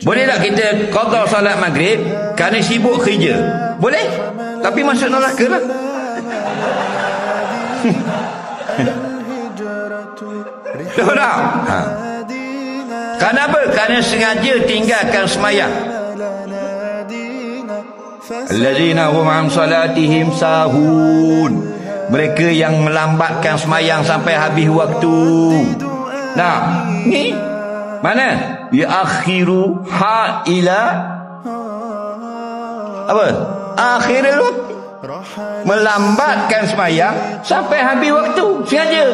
Boleh tak kita qada salat maghrib kerana sibuk kerja? Boleh, tapi masuk neraka lah. Tahu tak? Kenapa? Kerana sengaja tinggalkan semayang. Allazina hum an salatihim sahun. Mereka yang melambatkan semayang sampai habis waktu. Nah, ni mana? Ya akhiru ha ila apa? Akhirul waktu. Melambatkan semayang sampai habis waktu sengaja.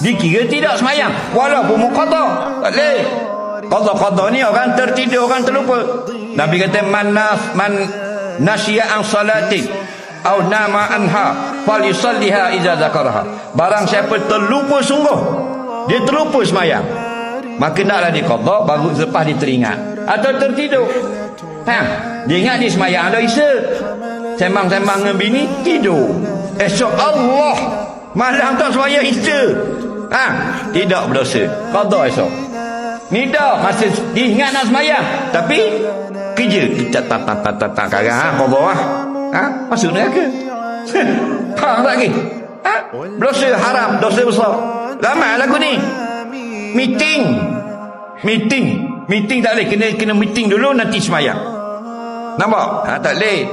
Dikira tidak semayang walaupun muqadha. Tak boleh. Qadha ni orang tertidur, orang terlupa. Nabi kata man nasya an salati au nama anha falyusalliha idza dzakaraha. Barang siapa terlupa sungguh, dia terlupa semayang, maka naklah dia qadha baru selepas dia teringat. Atau tertidur, dia ingat dia semayang ada isya, sembang-sembang dengan bini, tidur. Esok Allah malam tak semayang isya, tidak berdosa, qadha esok. Ni dah masih diingat nak semayang, tapi kerja kita tak karang qadha masuk neraka. Faham tak lagi? Dosa haram, dosa besar. Ramai lagu ni. Meeting tak boleh, kena meeting dulu nanti semayang. Nampak? Tak boleh.